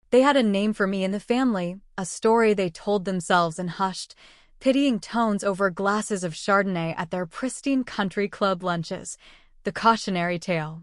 They had a name for me in the family, a story they told themselves in hushed, pitying tones over glasses of Chardonnay at their pristine country club lunches. The cautionary tale.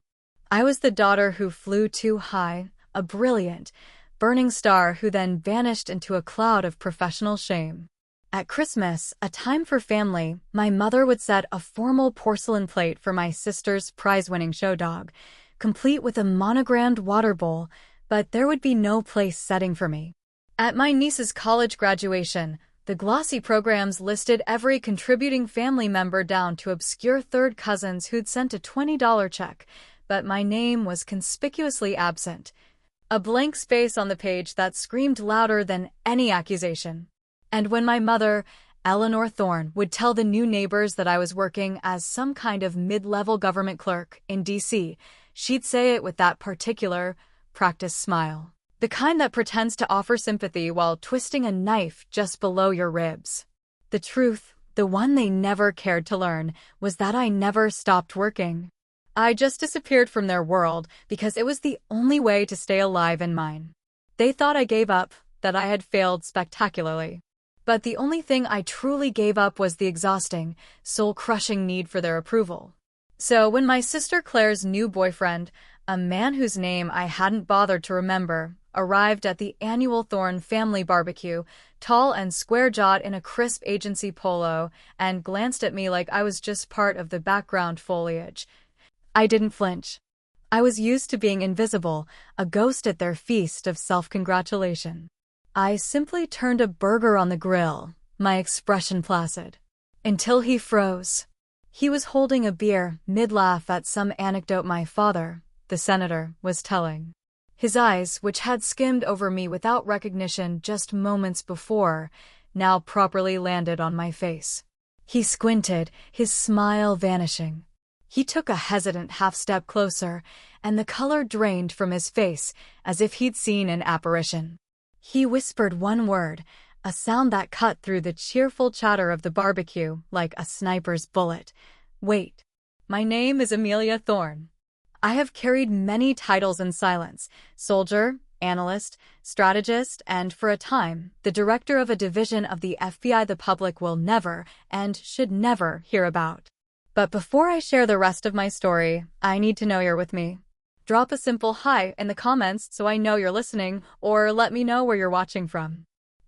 I was the daughter who flew too high, a brilliant, burning star who then vanished into a cloud of professional shame. At Christmas, a time for family, my mother would set a formal porcelain plate for my sister's prize-winning show dog, complete with a monogrammed water bowl, but there would be no place setting for me. At my niece's college graduation, the glossy programs listed every contributing family member down to obscure third cousins who'd sent a $20 check, but my name was conspicuously absent. A blank space on the page that screamed louder than any accusation. And when my mother, Eleanor Thorne, would tell the new neighbors that I was working as some kind of mid-level government clerk in D.C., she'd say it with that particular, practiced smile. The kind that pretends to offer sympathy while twisting a knife just below your ribs. The truth, the one they never cared to learn, was that I never stopped working. I just disappeared from their world because it was the only way to stay alive in mine. They thought I gave up, that I had failed spectacularly. But the only thing I truly gave up was the exhausting, soul-crushing need for their approval. So when my sister Claire's new boyfriend, a man whose name I hadn't bothered to remember, arrived at the annual Thorne family barbecue, tall and square-jawed in a crisp agency polo, and glanced at me like I was just part of the background foliage, I didn't flinch. I was used to being invisible, a ghost at their feast of self-congratulation. I simply turned a burger on the grill, my expression placid. Until he froze. He was holding a beer, mid-laugh at some anecdote my father, the senator, was telling. His eyes, which had skimmed over me without recognition just moments before, now properly landed on my face. He squinted, his smile vanishing. He took a hesitant half-step closer, and the color drained from his face as if he'd seen an apparition. He whispered one word, a sound that cut through the cheerful chatter of the barbecue like a sniper's bullet. Wait. My name is Amelia Thorne. I have carried many titles in silence: soldier, analyst, strategist, and for a time, the director of a division of the FBI the public will never and should never hear about. But before I share the rest of my story, I need to know you're with me. Drop a simple hi in the comments so I know you're listening, or let me know where you're watching from.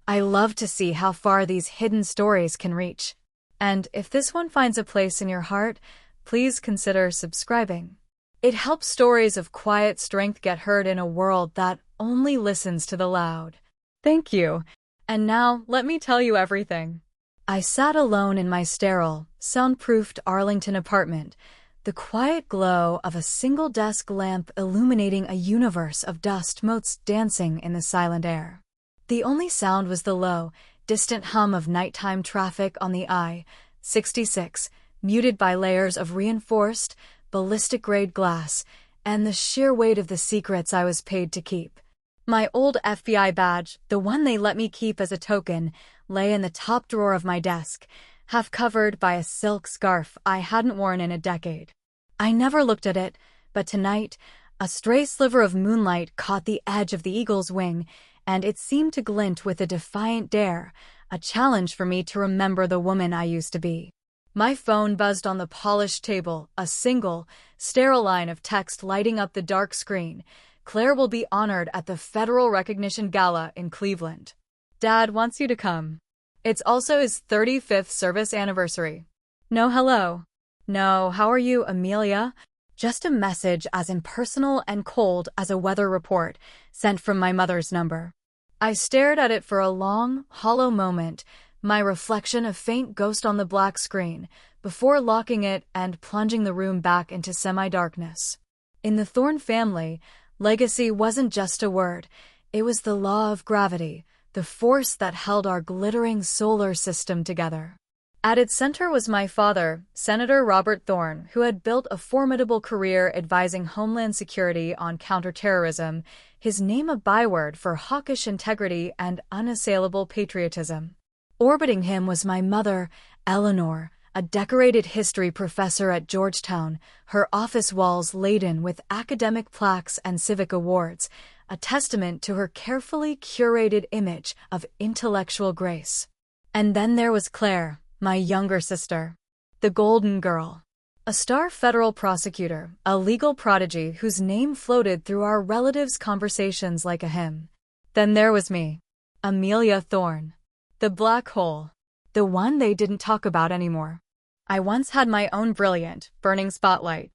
I love to see how far these hidden stories can reach. And if this one finds a place in your heart, please consider subscribing. It helps stories of quiet strength get heard in a world that only listens to the loud. Thank you. And now, let me tell you everything. I sat alone in my sterile, soundproofed Arlington apartment, the quiet glow of a single desk lamp illuminating a universe of dust motes dancing in the silent air. The only sound was the low, distant hum of nighttime traffic on the I-66, muted by layers of reinforced, ballistic-grade glass, and the sheer weight of the secrets I was paid to keep. My old FBI badge, the one they let me keep as a token, lay in the top drawer of my desk, half covered by a silk scarf I hadn't worn in a decade. I never looked at it, but tonight, a stray sliver of moonlight caught the edge of the eagle's wing, and it seemed to glint with a defiant dare, a challenge for me to remember the woman I used to be. My phone buzzed on the polished table, a single, sterile line of text lighting up the dark screen. Claire will be honored at the Federal Recognition Gala in Cleveland. Dad wants you to come. It's also his 35th service anniversary. No hello. No, how are you, Amelia? Just a message as impersonal and cold as a weather report, sent from my mother's number. I stared at it for a long, hollow moment, my reflection a faint ghost on the black screen, before locking it and plunging the room back into semi-darkness. In the Thorne family, legacy wasn't just a word, it was the law of gravity, the force that held our glittering solar system together. At its center was my father, Senator Robert Thorne, who had built a formidable career advising Homeland Security on counterterrorism, his name a byword for hawkish integrity and unassailable patriotism. Orbiting him was my mother, Eleanor, a decorated history professor at Georgetown, her office walls laden with academic plaques and civic awards, a testament to her carefully curated image of intellectual grace. And then there was Claire, my younger sister, the golden girl. A star federal prosecutor, a legal prodigy whose name floated through our relatives' conversations like a hymn. Then there was me, Amelia Thorne, the black hole, the one they didn't talk about anymore. I once had my own brilliant, burning spotlight.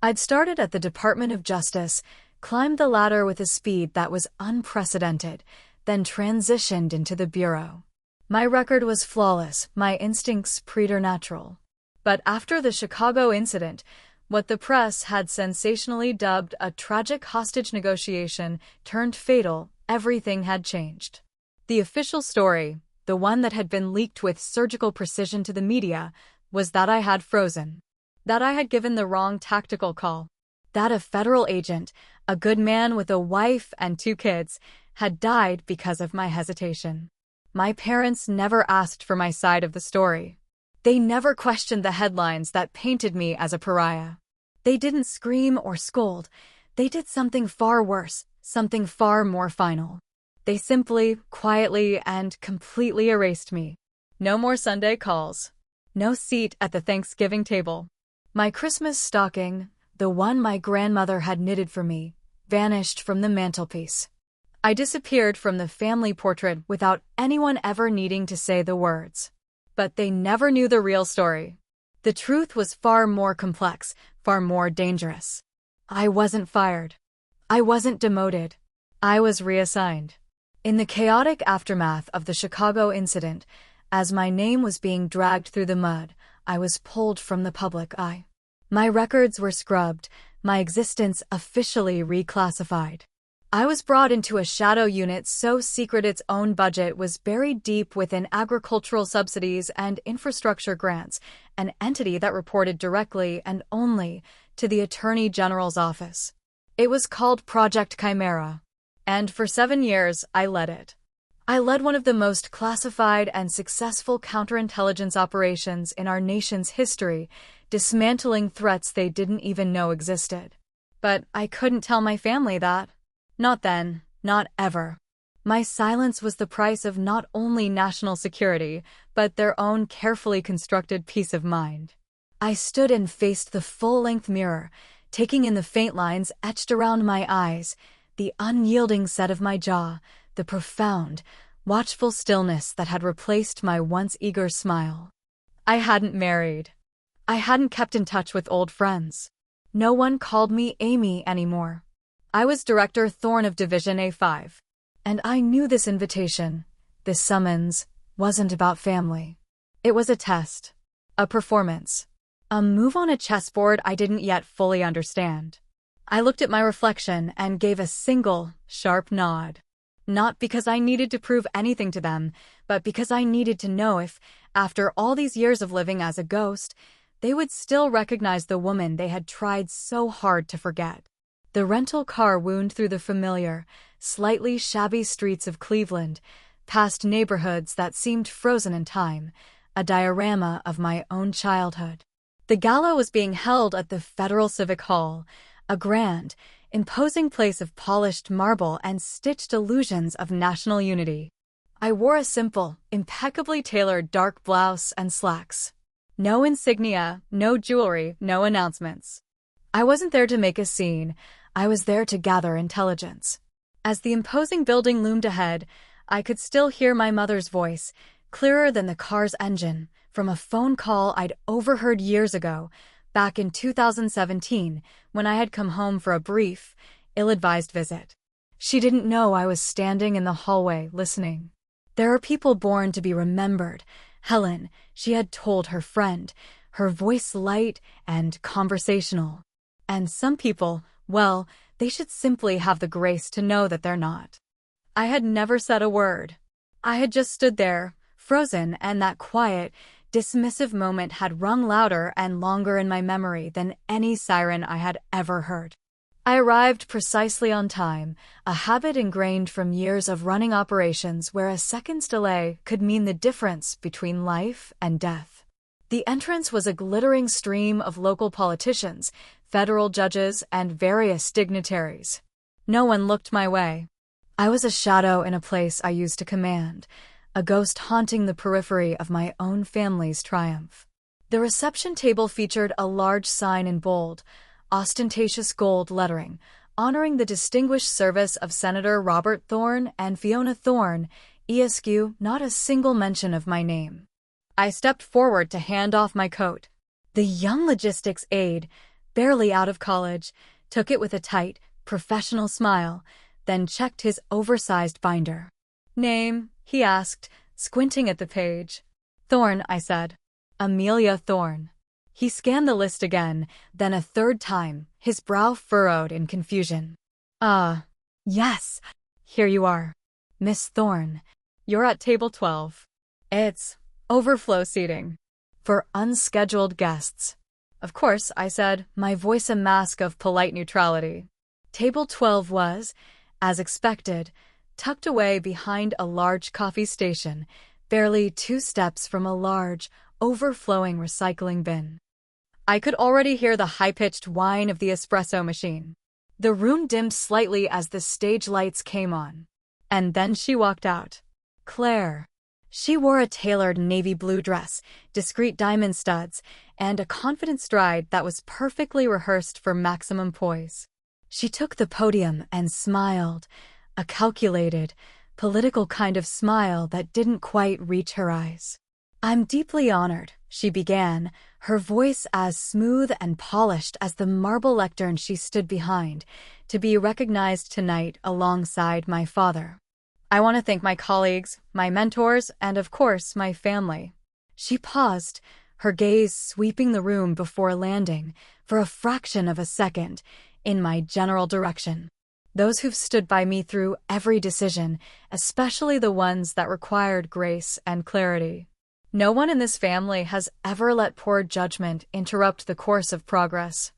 I'd started at the Department of Justice, climbed the ladder with a speed that was unprecedented, then transitioned into the Bureau. My record was flawless, my instincts preternatural. But after the Chicago incident, what the press had sensationally dubbed a tragic hostage negotiation turned fatal, everything had changed. The official story, the one that had been leaked with surgical precision to the media, was that I had frozen. That I had given the wrong tactical call. That a federal agent, a good man with a wife and 2 kids, had died because of my hesitation. My parents never asked for my side of the story. They never questioned the headlines that painted me as a pariah. They didn't scream or scold. They did something far worse, something far more final. They simply, quietly, and completely erased me. No more Sunday calls. No seat at the Thanksgiving table. My Christmas stocking, the one my grandmother had knitted for me, vanished from the mantelpiece. I disappeared from the family portrait without anyone ever needing to say the words. But they never knew the real story. The truth was far more complex, far more dangerous. I wasn't fired. I wasn't demoted. I was reassigned. In the chaotic aftermath of the Chicago incident, as my name was being dragged through the mud, I was pulled from the public eye. My records were scrubbed, my existence officially reclassified. I was brought into a shadow unit so secret its own budget was buried deep within agricultural subsidies and infrastructure grants, an entity that reported directly and only to the Attorney General's office. It was called Project Chimera, and for 7 years I led it. I led one of the most classified and successful counterintelligence operations in our nation's history, dismantling threats they didn't even know existed. But I couldn't tell my family that. Not then, not ever. My silence was the price of not only national security, but their own carefully constructed peace of mind. I stood and faced the full-length mirror, taking in the faint lines etched around my eyes, the unyielding set of my jaw, the profound, watchful stillness that had replaced my once eager smile. I hadn't married. I hadn't kept in touch with old friends. No one called me Amy anymore. I was Director Thorne of Division A5. And I knew this invitation, this summons, wasn't about family. It was a test, a performance, a move on a chessboard I didn't yet fully understand. I looked at my reflection and gave a single, sharp nod. Not because I needed to prove anything to them, but because I needed to know if, after all these years of living as a ghost, they would still recognize the woman they had tried so hard to forget. The rental car wound through the familiar, slightly shabby streets of Cleveland, past neighborhoods that seemed frozen in time, a diorama of my own childhood. The gala was being held at the Federal Civic Hall, a grand, imposing place of polished marble and stitched illusions of national unity. I wore a simple, impeccably tailored dark blouse and slacks. No insignia, no jewelry, no announcements. I wasn't there to make a scene. I was there to gather intelligence. As the imposing building loomed ahead, I could still hear my mother's voice, clearer than the car's engine, from a phone call I'd overheard years ago, back in 2017, when I had come home for a brief, ill-advised visit. She didn't know I was standing in the hallway, listening. There are people born to be remembered. Helen, she had told her friend, her voice light and conversational. And some people, well, they should simply have the grace to know that they're not. I had never said a word. I had just stood there, frozen, and that quiet, dismissive moment had rung louder and longer in my memory than any siren I had ever heard. I arrived precisely on time, a habit ingrained from years of running operations where a second's delay could mean the difference between life and death. The entrance was a glittering stream of local politicians, federal judges, and various dignitaries. No one looked my way. I was a shadow in a place I used to command, a ghost haunting the periphery of my own family's triumph. The reception table featured a large sign in bold, ostentatious gold lettering, honoring the distinguished service of Senator Robert Thorne and Fiona Thorne, ESQ, not a single mention of my name. I stepped forward to hand off my coat. The young logistics aide, barely out of college, took it with a tight, professional smile, then checked his oversized binder. "Name?" he asked, squinting at the page. "Thorne," I said. "Amelia Thorne." He scanned the list again, then a third time, his brow furrowed in confusion. Yes, here you are. Miss Thorne, you're at table 12. It's overflow seating for unscheduled guests." "Of course," I said, my voice a mask of polite neutrality. Table 12 was, as expected, tucked away behind a large coffee station, barely 2 steps from a large, overflowing recycling bin. I could already hear the high-pitched whine of the espresso machine. The room dimmed slightly as the stage lights came on. And then she walked out. Claire. She wore a tailored navy blue dress, discreet diamond studs, and a confident stride that was perfectly rehearsed for maximum poise. She took the podium and smiled, a calculated, political kind of smile that didn't quite reach her eyes. "I'm deeply honored," she began, her voice as smooth and polished as the marble lectern she stood behind, "to be recognized tonight alongside my father. I want to thank my colleagues, my mentors, and of course, my family." She paused, her gaze sweeping the room before landing, for a fraction of a second, in my general direction. "Those who've stood by me through every decision, especially the ones that required grace and clarity. No one in this family has ever let poor judgment interrupt the course of progress."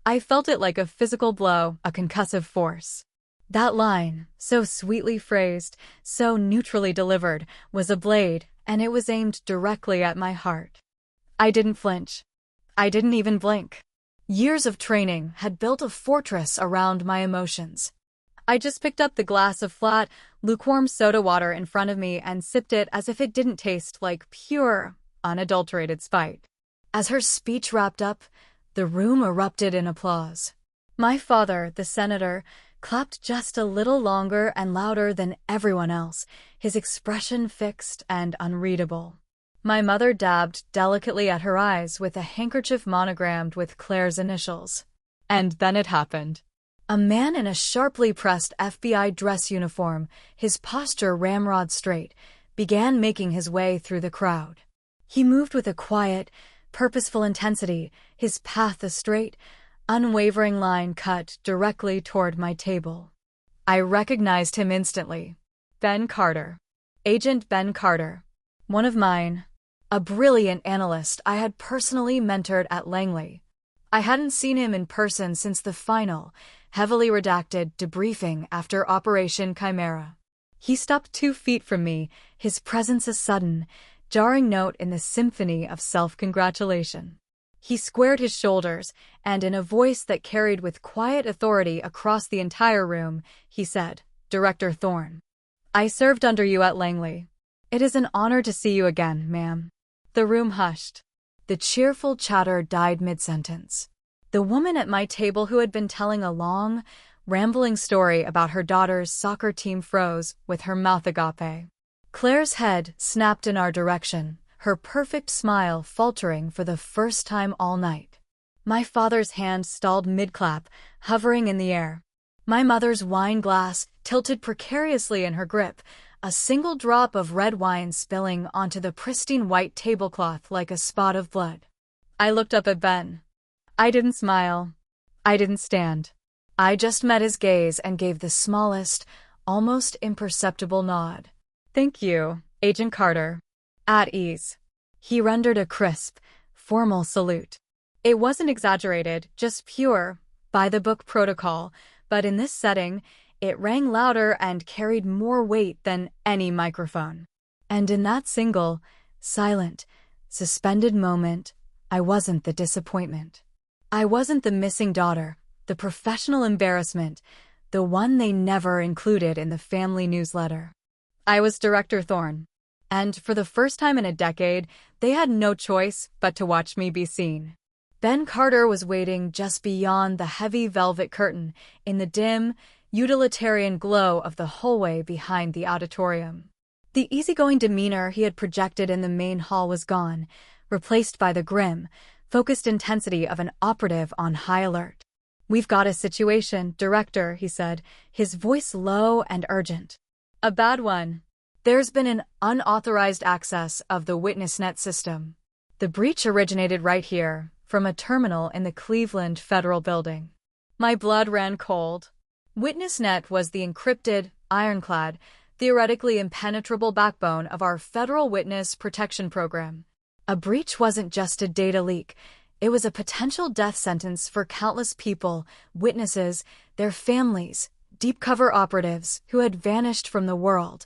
I felt it like a physical blow, a concussive force. That line, so sweetly phrased, so neutrally delivered, was a blade, and it was aimed directly at my heart. I didn't flinch. I didn't even blink. Years of training had built a fortress around my emotions. I just picked up the glass of flat, lukewarm soda water in front of me and sipped it as if it didn't taste like pure, unadulterated spite. As her speech wrapped up, the room erupted in applause. My father, the senator, clapped just a little longer and louder than everyone else, his expression fixed and unreadable. My mother dabbed delicately at her eyes with a handkerchief monogrammed with Claire's initials. And then it happened. A man in a sharply pressed FBI dress uniform, his posture ramrod straight, began making his way through the crowd. He moved with a quiet, purposeful intensity, his path a straight, unwavering line cut directly toward my table. I recognized him instantly. Ben Carter. Agent Ben Carter. One of mine. A brilliant analyst I had personally mentored at Langley. I hadn't seen him in person since the final, heavily redacted debriefing after Operation Chimera. He stopped 2 feet from me, his presence a sudden, jarring note in the symphony of self-congratulation. He squared his shoulders, and in a voice that carried with quiet authority across the entire room, he said, "Director Thorne, I served under you at Langley. It is an honor to see you again, ma'am." The room hushed. The cheerful chatter died mid-sentence. The woman at my table who had been telling a long, rambling story about her daughter's soccer team froze with her mouth agape. Claire's head snapped in our direction, her perfect smile faltering for the first time all night. My father's hand stalled mid-clap, hovering in the air. My mother's wine glass tilted precariously in her grip, a single drop of red wine spilling onto the pristine white tablecloth like a spot of blood. I looked up at Ben. I didn't smile. I didn't stand. I just met his gaze and gave the smallest, almost imperceptible nod. "Thank you, Agent Carter." "At ease." He rendered a crisp, formal salute. It wasn't exaggerated, just pure, by-the-book protocol, but in this setting, it rang louder and carried more weight than any microphone. And in that single, silent, suspended moment, I wasn't the disappointment. I wasn't the missing daughter, the professional embarrassment, the one they never included in the family newsletter. I was Director Thorne, and for the first time in a decade, they had no choice but to watch me be seen. Ben Carter was waiting just beyond the heavy velvet curtain in the dim, utilitarian glow of the hallway behind the auditorium. The easygoing demeanor he had projected in the main hall was gone, replaced by the grim, focused intensity of an operative on high alert. "We've got a situation, Director," he said, his voice low and urgent. "A bad one. There's been an unauthorized access of the WitnessNet system. The breach originated right here, from a terminal in the Cleveland Federal Building." My blood ran cold. WitnessNet was the encrypted, ironclad, theoretically impenetrable backbone of our federal witness protection program. A breach wasn't just a data leak. It was a potential death sentence for countless people, witnesses, their families, deep cover operatives who had vanished from the world,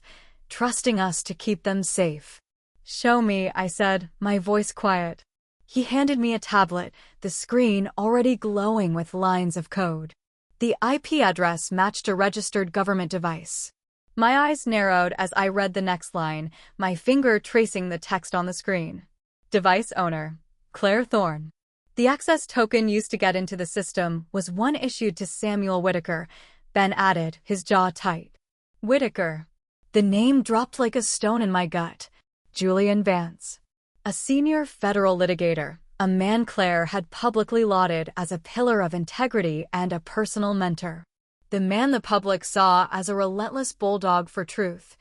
trusting us to keep them safe. "Show me," I said, my voice quiet. He handed me a tablet, the screen already glowing with lines of code. The IP address matched a registered government device. My eyes narrowed as I read the next line, my finger tracing the text on the screen. Device owner, Claire Thorne. The access token used to get into the system was one issued to Samuel Whitaker, Ben added, his jaw tight. Whitaker. The name dropped like a stone in my gut. Julian Vance. A senior federal litigator, a man Claire had publicly lauded as a pillar of integrity and a personal mentor. The man the public saw as a relentless bulldog for truth.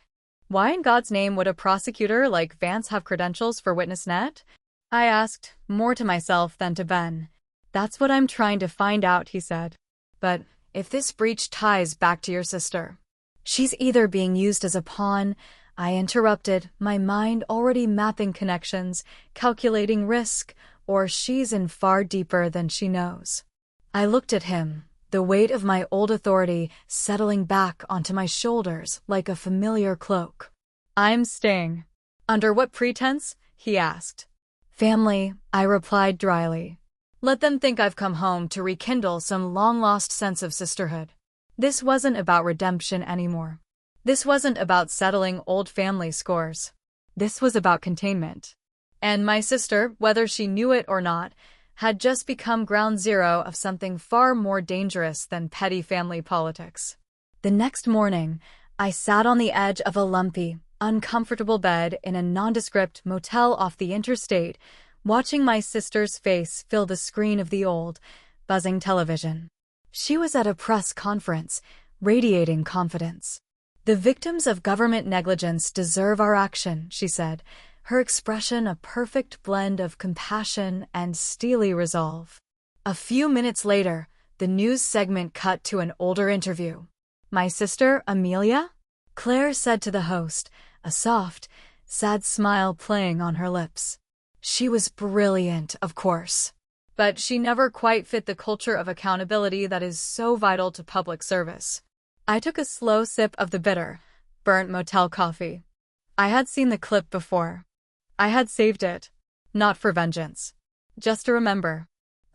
Why in God's name would a prosecutor like Vance have credentials for WitnessNet? I asked, more to myself than to Ben. That's what I'm trying to find out, he said. But if this breach ties back to your sister, she's either being used as a pawn, I interrupted, my mind already mapping connections, calculating risk, or she's in far deeper than she knows. I looked at him, the weight of my old authority settling back onto my shoulders like a familiar cloak. I'm staying. Under what pretense? He asked. Family, I replied dryly. Let them think I've come home to rekindle some long-lost sense of sisterhood. This wasn't about redemption anymore. This wasn't about settling old family scores. This was about containment. And my sister, whether she knew it or not, had just become ground zero of something far more dangerous than petty family politics. The next morning, I sat on the edge of a lumpy, uncomfortable bed in a nondescript motel off the interstate, watching my sister's face fill the screen of the old, buzzing television. She was at a press conference, radiating confidence. The victims of government negligence deserve our action, she said, her expression a perfect blend of compassion and steely resolve. A few minutes later, the news segment cut to an older interview. My sister, Amelia? Claire said to the host, a soft, sad smile playing on her lips. She was brilliant, of course. But she never quite fit the culture of accountability that is so vital to public service. I took a slow sip of the bitter, burnt motel coffee. I had seen the clip before. I had saved it. Not for vengeance. Just to remember.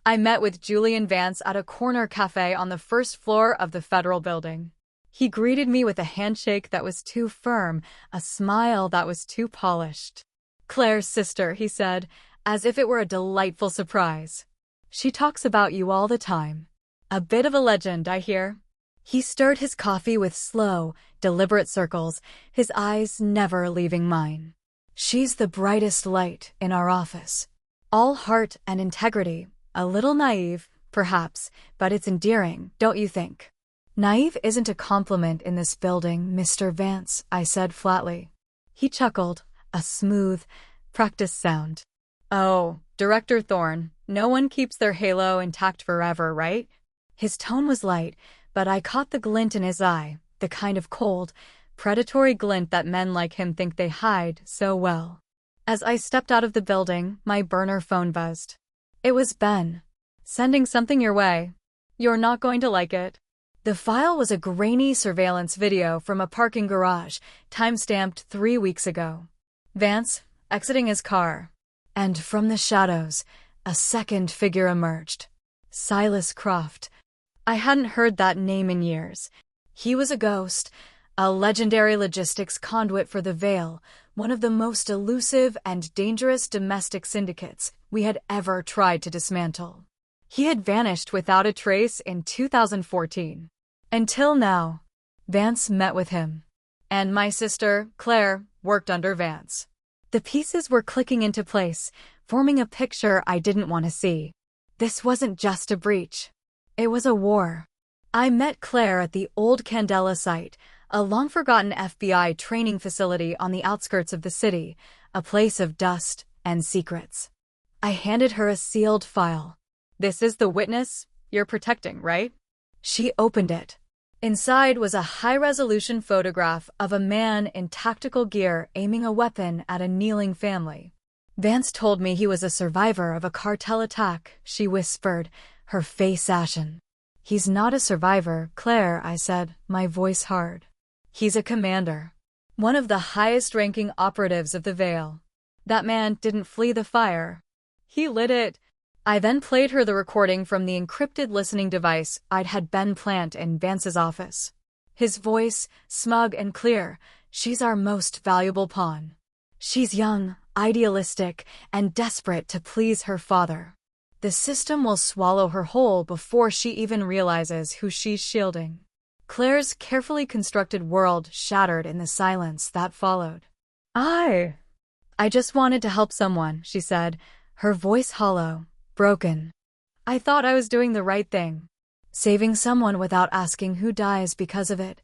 I met with Julian Vance at a corner cafe on the first floor of the federal building. He greeted me with a handshake that was too firm, a smile that was too polished. Claire's sister, he said, as if it were a delightful surprise. She talks about you all the time. A bit of a legend, I hear. He stirred his coffee with slow, deliberate circles, his eyes never leaving mine. She's the brightest light in our office. All heart and integrity, a little naive, perhaps, but it's endearing, don't you think? Naive isn't a compliment in this building, Mr. Vance, I said flatly. He chuckled, a smooth, practiced sound. Oh, Director Thorne, no one keeps their halo intact forever, right? His tone was light, but I caught the glint in his eye, the kind of cold, predatory glint that men like him think they hide so well. As I stepped out of the building, my burner phone buzzed. It was Ben. Sending something your way. You're not going to like it. The file was a grainy surveillance video from a parking garage, time-stamped 3 weeks ago. Vance, exiting his car. And from the shadows, a second figure emerged. Silas Croft. I hadn't heard that name in years. He was a ghost, a legendary logistics conduit for the Vale, one of the most elusive and dangerous domestic syndicates we had ever tried to dismantle. He had vanished without a trace in 2014. Until now. Vance met with him. And my sister, Claire, worked under Vance. The pieces were clicking into place, forming a picture I didn't want to see. This wasn't just a breach. It was a war. I met Claire at the old Candela site, a long-forgotten FBI training facility on the outskirts of the city, a place of dust and secrets. I handed her a sealed file. This is the witness you're protecting, right? She opened it. Inside was a high-resolution photograph of a man in tactical gear aiming a weapon at a kneeling family. Vance told me he was a survivor of a cartel attack, she whispered, her face ashen. He's not a survivor, Claire, I said, my voice hard. He's a commander. One of the highest-ranking operatives of the Vale. That man didn't flee the fire. He lit it. I then played her the recording from the encrypted listening device I'd had Ben plant in Vance's office. His voice, smug and clear, she's our most valuable pawn. She's young, idealistic, and desperate to please her father. The system will swallow her whole before she even realizes who she's shielding. Claire's carefully constructed world shattered in the silence that followed. I just wanted to help someone, she said, her voice hollow, broken. I thought I was doing the right thing. Saving someone without asking who dies because of it.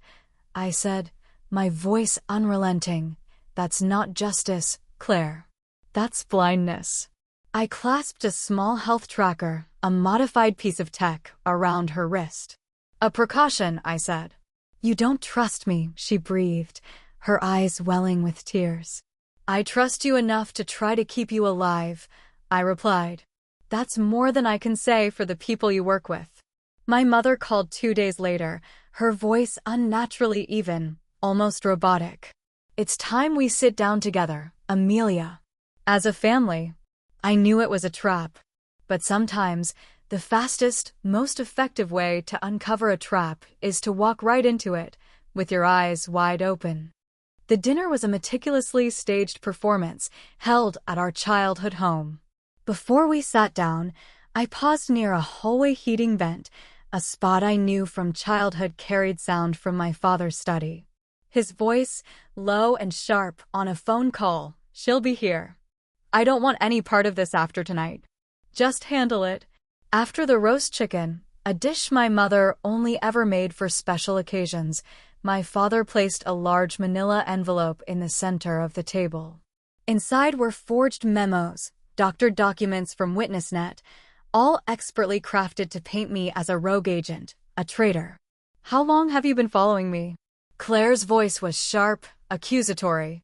I said, my voice unrelenting. That's not justice, Claire. That's blindness. I clasped a small health tracker, a modified piece of tech, around her wrist. A precaution, I said. You don't trust me, she breathed, her eyes welling with tears. I trust you enough to try to keep you alive, I replied. That's more than I can say for the people you work with. My mother called 2 days later, her voice unnaturally even, almost robotic. It's time we sit down together, Amelia. As a family. I knew it was a trap. But sometimes, the fastest, most effective way to uncover a trap is to walk right into it, with your eyes wide open. The dinner was a meticulously staged performance held at our childhood home. Before we sat down, I paused near a hallway heating vent, a spot I knew from childhood carried sound from my father's study. His voice, low and sharp, on a phone call, she'll be here. I don't want any part of this after tonight. Just handle it. After the roast chicken, a dish my mother only ever made for special occasions, my father placed a large manila envelope in the center of the table. Inside were forged memos, doctored documents from WitnessNet, all expertly crafted to paint me as a rogue agent, a traitor. How long have you been following me? Claire's voice was sharp, accusatory.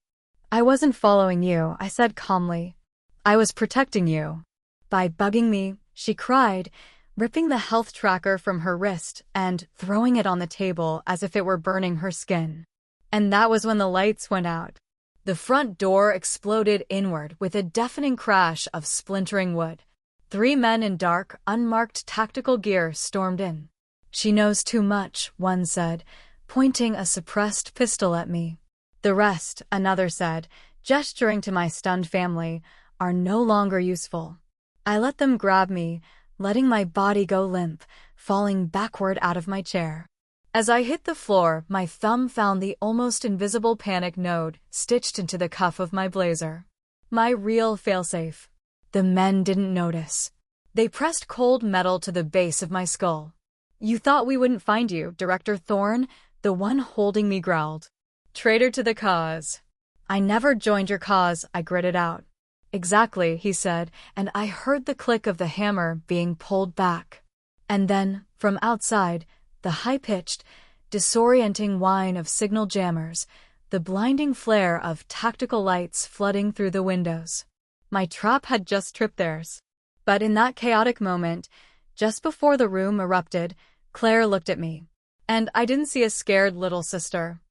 I wasn't following you, I said calmly. I was protecting you. By bugging me, she cried, ripping the health tracker from her wrist and throwing it on the table as if it were burning her skin. And that was when the lights went out. The front door exploded inward with a deafening crash of splintering wood. 3 men in dark, unmarked tactical gear stormed in. She knows too much, one said, pointing a suppressed pistol at me. The rest, another said, gesturing to my stunned family, are no longer useful. I let them grab me, letting my body go limp, falling backward out of my chair. As I hit the floor, my thumb found the almost invisible panic node stitched into the cuff of my blazer. My real failsafe. The men didn't notice. They pressed cold metal to the base of my skull. You thought we wouldn't find you, Director Thorne, the one holding me growled. Traitor to the cause. I never joined your cause, I gritted out. Exactly, he said, and I heard the click of the hammer being pulled back. And then, from outside, the high-pitched, disorienting whine of signal jammers, the blinding flare of tactical lights flooding through the windows. My trap had just tripped theirs. But in that chaotic moment, just before the room erupted, Claire looked at me. And I didn't see a scared little sister.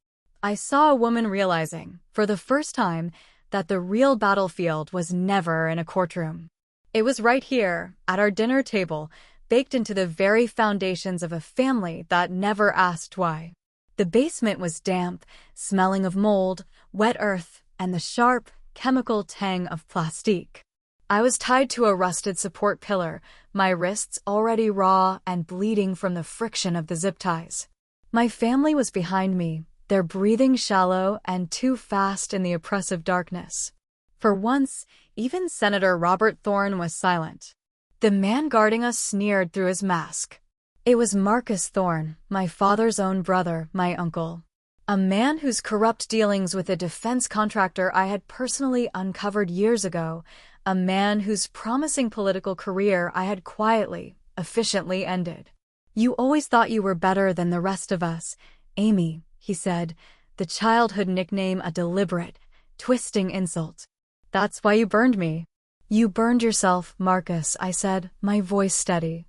I saw a woman realizing, for the first time, that the real battlefield was never in a courtroom. It was right here, at our dinner table, baked into the very foundations of a family that never asked why. The basement was damp, smelling of mold, wet earth, and the sharp, chemical tang of plastique. I was tied to a rusted support pillar, my wrists already raw and bleeding from the friction of the zip ties. My family was behind me, their breathing shallow and too fast in the oppressive darkness. For once, even Senator Robert Thorne was silent. The man guarding us sneered through his mask. It was Marcus Thorne, my father's own brother, my uncle. A man whose corrupt dealings with a defense contractor I had personally uncovered years ago, a man whose promising political career I had quietly, efficiently ended. "You always thought you were better than the rest of us, Amy," he said, the childhood nickname a deliberate, twisting insult. "That's why you burned me." "You burned yourself, Marcus," I said, my voice steady.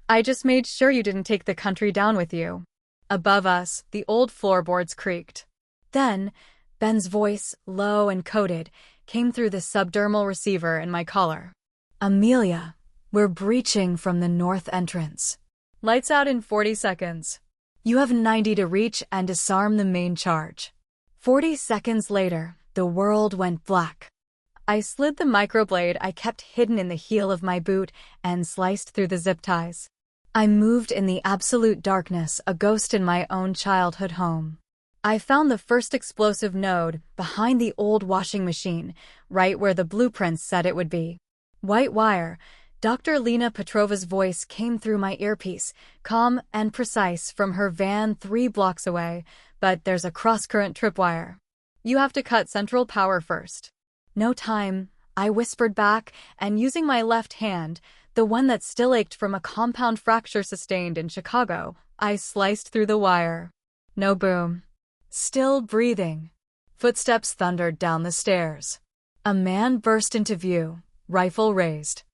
"I just made sure you didn't take the country down with you." Above us, the old floorboards creaked. Then, Ben's voice, low and coated, came through the subdermal receiver in my collar. "Amelia, we're breaching from the north entrance. Lights out in 40 seconds. You have 90 to reach and disarm the main charge." 40 seconds later, the world went black. I slid the microblade I kept hidden in the heel of my boot and sliced through the zip ties. I moved in the absolute darkness, a ghost in my own childhood home. I found the first explosive node behind the old washing machine, right where the blueprints said it would be. White wire. Dr. Lena Petrova's voice came through my earpiece, calm and precise from her van 3 blocks away, but there's a cross-current tripwire. You have to cut central power first. "No time," I whispered back, and using my left hand, the one that still ached from a compound fracture sustained in Chicago, I sliced through the wire. No boom. Still breathing. Footsteps thundered down the stairs. A man burst into view, rifle raised.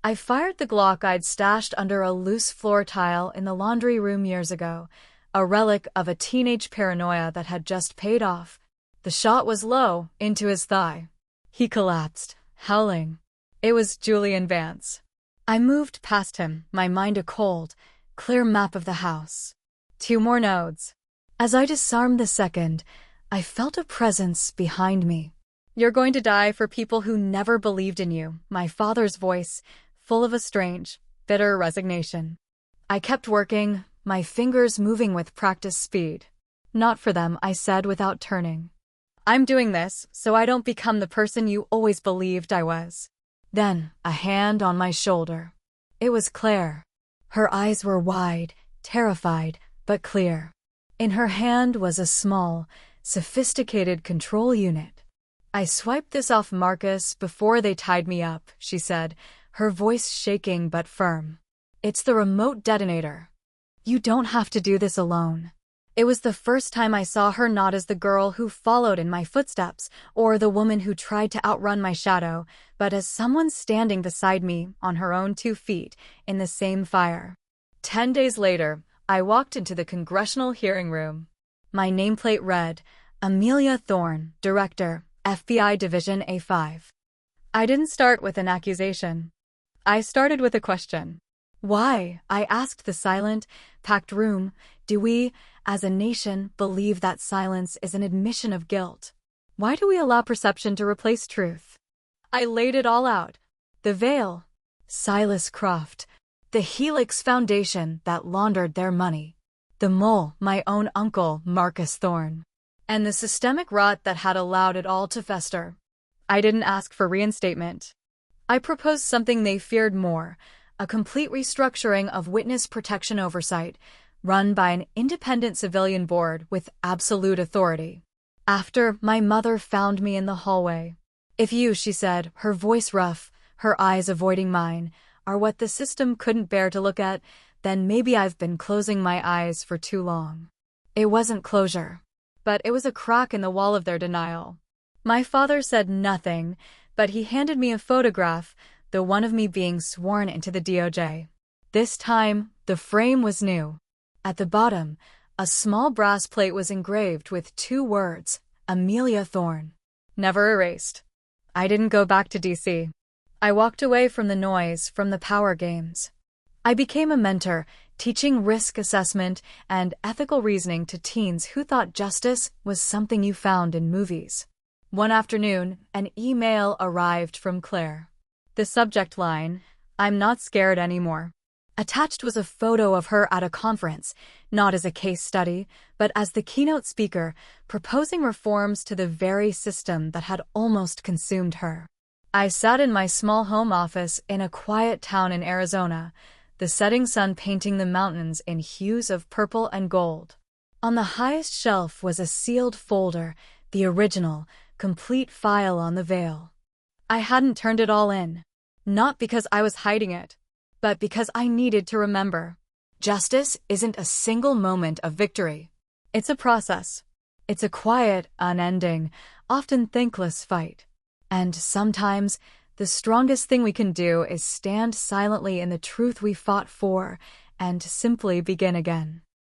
I fired the Glock I'd stashed under a loose floor tile in the laundry room years ago, a relic of a teenage paranoia that had just paid off. The shot was low, into his thigh. He collapsed, howling. It was Julian Vance. I moved past him, my mind a cold, clear map of the house. 2 more nodes. As I disarmed the second, I felt a presence behind me. "You're going to die for people who never believed in you," my father's voice, full of a strange, bitter resignation. I kept working, my fingers moving with practiced speed. "Not for them," I said without turning. "I'm doing this so I don't become the person you always believed I was." Then, a hand on my shoulder. It was Claire. Her eyes were wide, terrified, but clear. In her hand was a small, sophisticated control unit. "I swiped this off Marcus before they tied me up," she said, her voice shaking but firm. "It's the remote detonator. You don't have to do this alone." It was the first time I saw her not as the girl who followed in my footsteps, or the woman who tried to outrun my shadow, but as someone standing beside me on her own 2 feet in the same fire. 10 days later, I walked into the congressional hearing room. My nameplate read, "Amelia Thorne, Director, FBI Division A5. I didn't start with an accusation. I started with a question. "Why?" I asked the silent, packed room. "Do we, as a nation, believe that silence is an admission of guilt? Why do we allow perception to replace truth?" I laid it all out. The veil. Silas Croft. The Helix Foundation that laundered their money. The mole, my own uncle, Marcus Thorne. And the systemic rot that had allowed it all to fester. I didn't ask for reinstatement. I proposed something they feared more, a complete restructuring of witness protection oversight, run by an independent civilian board with absolute authority. After my mother found me in the hallway. "If you," she said, her voice rough, her eyes avoiding mine, "are what the system couldn't bear to look at, then maybe I've been closing my eyes for too long." It wasn't closure, but it was a crack in the wall of their denial. My father said nothing, but he handed me a photograph, the one of me being sworn into the DOJ. This time, the frame was new. At the bottom, a small brass plate was engraved with 2 words, "Amelia Thorne." Never erased. I didn't go back to DC. I walked away from the noise, from the power games. I became a mentor, teaching risk assessment and ethical reasoning to teens who thought justice was something you found in movies. One afternoon, an email arrived from Claire. The subject line, "I'm not scared anymore." Attached was a photo of her at a conference, not as a case study, but as the keynote speaker, proposing reforms to the very system that had almost consumed her. I sat in my small home office in a quiet town in Arizona, the setting sun painting the mountains in hues of purple and gold. On the highest shelf was a sealed folder, the original, complete file on the veil. I hadn't turned it all in. Not because I was hiding it, but because I needed to remember. Justice isn't a single moment of victory. It's a process. It's a quiet, unending, often thankless fight. And sometimes, the strongest thing we can do is stand silently in the truth we fought for and simply begin again.